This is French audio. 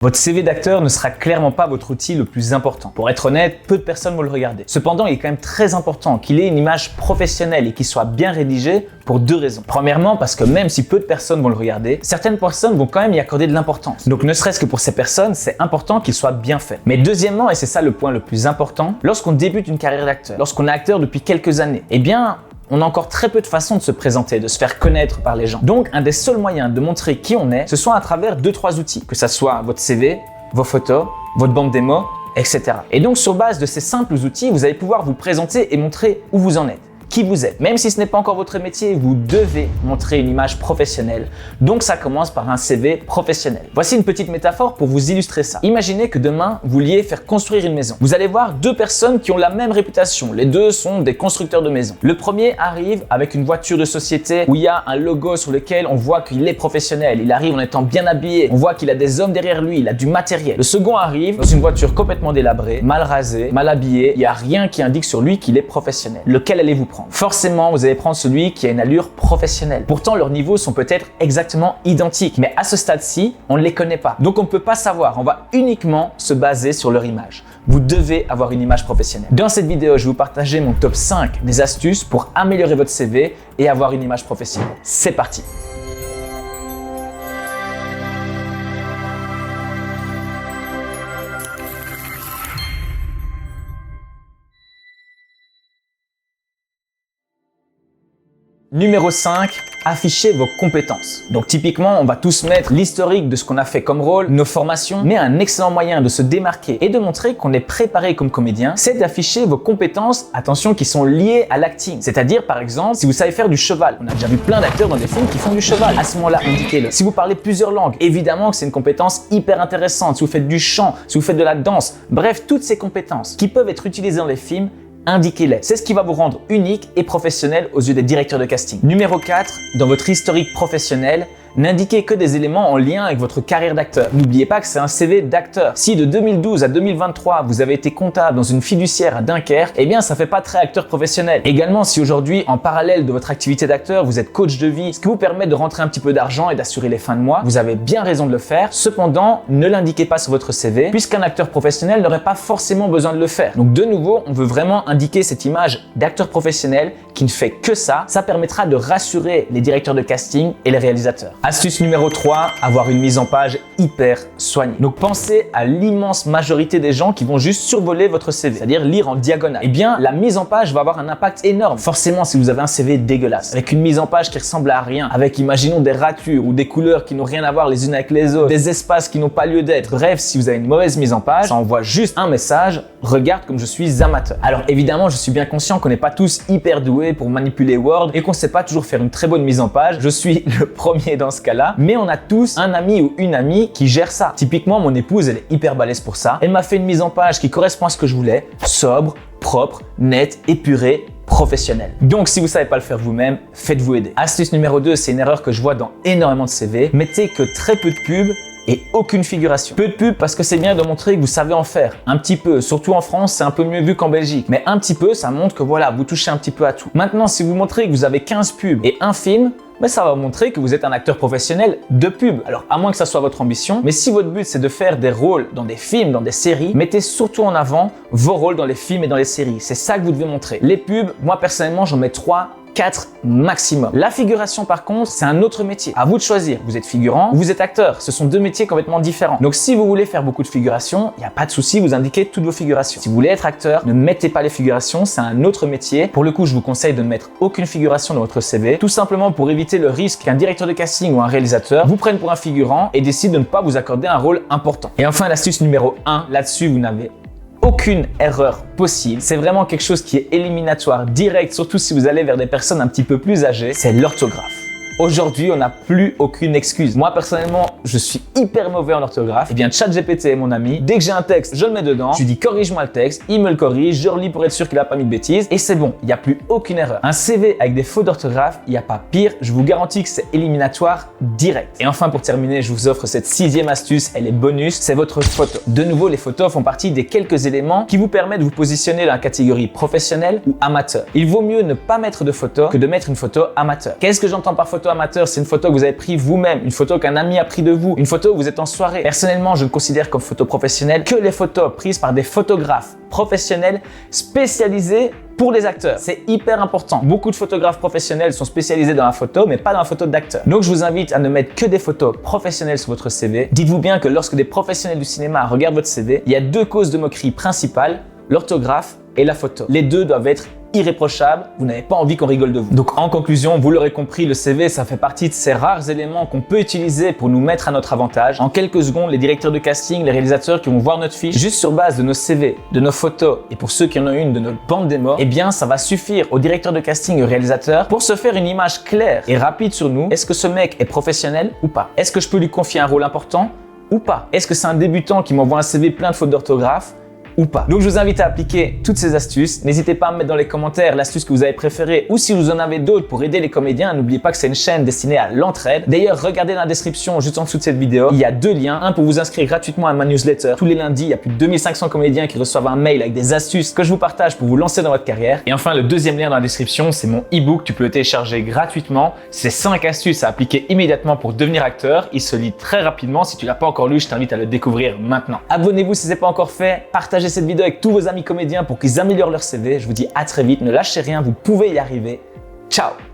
Votre CV d'acteur ne sera clairement pas votre outil le plus important. Pour être honnête, peu de personnes vont le regarder. Cependant, il est quand même très important qu'il ait une image professionnelle et qu'il soit bien rédigé pour deux raisons. Premièrement, parce que même si peu de personnes vont le regarder, certaines personnes vont quand même y accorder de l'importance. Donc ne serait-ce que pour ces personnes, c'est important qu'il soit bien fait. Mais deuxièmement, et c'est ça le point le plus important, lorsqu'on débute une carrière d'acteur, lorsqu'on est acteur depuis quelques années, eh bien, on a encore très peu de façons de se présenter, de se faire connaître par les gens. Donc, un des seuls moyens de montrer qui on est, ce sont à travers 2-3 outils, que ce soit votre CV, vos photos, votre bande démo, etc. Et donc, sur base de ces simples outils, vous allez pouvoir vous présenter et montrer où vous en êtes, qui vous êtes. Même si ce n'est pas encore votre métier, vous devez montrer une image professionnelle. Donc, ça commence par un CV professionnel. Voici une petite métaphore pour vous illustrer ça. Imaginez que demain, vous vouliez faire construire une maison. Vous allez voir deux personnes qui ont la même réputation. Les deux sont des constructeurs de maisons. Le premier arrive avec une voiture de société où il y a un logo sur lequel on voit qu'il est professionnel. Il arrive en étant bien habillé. On voit qu'il a des hommes derrière lui. Il a du matériel. Le second arrive dans une voiture complètement délabrée, mal rasée, mal habillée. Il n'y a rien qui indique sur lui qu'il est professionnel. Lequel allez-vous prendre ? Forcément, vous allez prendre celui qui a une allure professionnelle. Pourtant, leurs niveaux sont peut-être exactement identiques, mais à ce stade-ci, on ne les connaît pas. Donc, on ne peut pas savoir. On va uniquement se baser sur leur image. Vous devez avoir une image professionnelle. Dans cette vidéo, je vais vous partager mon top 5 des astuces pour améliorer votre CV et avoir une image professionnelle. C'est parti! Numéro 5, affichez vos compétences. Donc typiquement, on va tous mettre l'historique de ce qu'on a fait comme rôle, nos formations, mais un excellent moyen de se démarquer et de montrer qu'on est préparé comme comédien, c'est d'afficher vos compétences, attention, qui sont liées à l'acting. C'est-à-dire, par exemple, si vous savez faire du cheval. On a déjà vu plein d'acteurs dans des films qui font du cheval. À ce moment-là, indiquez-le. Si vous parlez plusieurs langues, évidemment que c'est une compétence hyper intéressante. Si vous faites du chant, si vous faites de la danse, bref, toutes ces compétences qui peuvent être utilisées dans les films, indiquez-les. C'est ce qui va vous rendre unique et professionnel aux yeux des directeurs de casting. Numéro 4, dans votre historique professionnel, n'indiquez que des éléments en lien avec votre carrière d'acteur. N'oubliez pas que c'est un CV d'acteur. Si de 2012 à 2023, vous avez été comptable dans une fiduciaire à Dunkerque, eh bien ça fait pas très acteur professionnel. Également, si aujourd'hui, en parallèle de votre activité d'acteur, vous êtes coach de vie, ce qui vous permet de rentrer un petit peu d'argent et d'assurer les fins de mois, vous avez bien raison de le faire. Cependant, ne l'indiquez pas sur votre CV, puisqu'un acteur professionnel n'aurait pas forcément besoin de le faire. Donc de nouveau, on veut vraiment indiquer cette image d'acteur professionnel qui ne fait que ça. Ça permettra de rassurer les directeurs de casting et les réalisateurs. Astuce numéro 3, avoir une mise en page hyper soignée. Donc pensez à l'immense majorité des gens qui vont juste survoler votre CV, c'est-à-dire lire en diagonale. Eh bien, la mise en page va avoir un impact énorme. Forcément, si vous avez un CV dégueulasse, avec une mise en page qui ressemble à rien, avec imaginons des ratures ou des couleurs qui n'ont rien à voir les unes avec les autres, des espaces qui n'ont pas lieu d'être. Bref, si vous avez une mauvaise mise en page, ça envoie juste un message, regarde comme je suis amateur. Alors évidemment, je suis bien conscient qu'on n'est pas tous hyper doués pour manipuler Word et qu'on ne sait pas toujours faire une très bonne mise en page. Je suis le premier dans ce cas-là, mais on a tous un ami ou une amie qui gère ça. Typiquement, mon épouse, elle est hyper balèze pour ça. Elle m'a fait une mise en page qui correspond à ce que je voulais, sobre, propre, net, épuré, professionnel. Donc, si vous savez pas le faire vous-même, faites-vous aider. Astuce numéro 2, c'est une erreur que je vois dans énormément de CV. Mettez que très peu de pubs et aucune figuration. Peu de pub parce que c'est bien de montrer que vous savez en faire. Un petit peu, surtout en France, c'est un peu mieux vu qu'en Belgique. Mais un petit peu, ça montre que voilà, vous touchez un petit peu à tout. Maintenant, si vous montrez que vous avez 15 pubs et un film, mais ça va montrer que vous êtes un acteur professionnel de pub. Alors, à moins que ça soit votre ambition, mais si votre but c'est de faire des rôles dans des films, dans des séries, mettez surtout en avant vos rôles dans les films et dans les séries. C'est ça que vous devez montrer. Les pubs, moi personnellement, j'en mets 3, 4 maximum. La figuration par contre, c'est un autre métier. À vous de choisir. Vous êtes figurant ou vous êtes acteur. Ce sont deux métiers complètement différents. Donc si vous voulez faire beaucoup de figurations, il n'y a pas de souci, vous indiquez toutes vos figurations. Si vous voulez être acteur, ne mettez pas les figurations, c'est un autre métier. Pour le coup, je vous conseille de ne mettre aucune figuration dans votre CV, tout simplement pour éviter le risque qu'un directeur de casting ou un réalisateur vous prenne pour un figurant et décide de ne pas vous accorder un rôle important. Et enfin, l'astuce numéro 1, là-dessus, vous n'avez aucune erreur possible. C'est vraiment quelque chose qui est éliminatoire, direct, surtout si vous allez vers des personnes un petit peu plus âgées, c'est l'orthographe. Aujourd'hui, on n'a plus aucune excuse. Moi, personnellement, je suis hyper mauvais en orthographe. Eh bien, ChatGPT est mon ami. Dès que j'ai un texte, je le mets dedans. Je lui dis corrige-moi le texte. Il me le corrige. Je relis pour être sûr qu'il n'a pas mis de bêtises. Et c'est bon. Il n'y a plus aucune erreur. Un CV avec des fautes d'orthographe, il n'y a pas pire. Je vous garantis que c'est éliminatoire direct. Et enfin, pour terminer, je vous offre cette 6e astuce. Elle est bonus. C'est votre photo. De nouveau, les photos font partie des quelques éléments qui vous permettent de vous positionner dans la catégorie professionnelle ou amateur. Il vaut mieux ne pas mettre de photo que de mettre une photo amateur. Qu'est-ce que j'entends par photo amateur, c'est une photo que vous avez prise vous-même, une photo qu'un ami a pris de vous, une photo où vous êtes en soirée. Personnellement, je ne considère comme photo professionnelle que les photos prises par des photographes professionnels spécialisés pour les acteurs. C'est hyper important. Beaucoup de photographes professionnels sont spécialisés dans la photo, mais pas dans la photo d'acteurs. Donc, je vous invite à ne mettre que des photos professionnelles sur votre CV. Dites-vous bien que lorsque des professionnels du cinéma regardent votre CV, il y a deux causes de moquerie principales, l'orthographe et la photo. Les deux doivent être irréprochables, vous n'avez pas envie qu'on rigole de vous. Donc en conclusion, vous l'aurez compris, le CV, ça fait partie de ces rares éléments qu'on peut utiliser pour nous mettre à notre avantage. En quelques secondes, les directeurs de casting, les réalisateurs qui vont voir notre fiche, juste sur base de nos CV, de nos photos et pour ceux qui en ont une de notre bande démo, eh bien ça va suffire aux directeurs de casting et aux réalisateurs pour se faire une image claire et rapide sur nous. Est-ce que ce mec est professionnel ou pas? Est-ce que je peux lui confier un rôle important ou pas? Est-ce que c'est un débutant qui m'envoie un CV plein de fautes d'orthographe ou pas? Donc je vous invite à appliquer toutes ces astuces. N'hésitez pas à me mettre dans les commentaires l'astuce que vous avez préférée ou si vous en avez d'autres pour aider les comédiens. N'oubliez pas que c'est une chaîne destinée à l'entraide. D'ailleurs, regardez dans la description juste en dessous de cette vidéo, il y a deux liens. Un pour vous inscrire gratuitement à ma newsletter. Tous les lundis, il y a plus de 2500 comédiens qui reçoivent un mail avec des astuces que je vous partage pour vous lancer dans votre carrière. Et enfin, le deuxième lien dans la description, c'est mon e-book. Tu peux le télécharger gratuitement. C'est 5 astuces à appliquer immédiatement pour devenir acteur. Il se lit très rapidement. Si tu l'as pas encore lu, je t'invite à le découvrir maintenant. Abonnez-vous si ce n'est pas encore fait. Partagez cette vidéo avec tous vos amis comédiens pour qu'ils améliorent leur CV. Je vous dis à très vite, ne lâchez rien, vous pouvez y arriver. Ciao!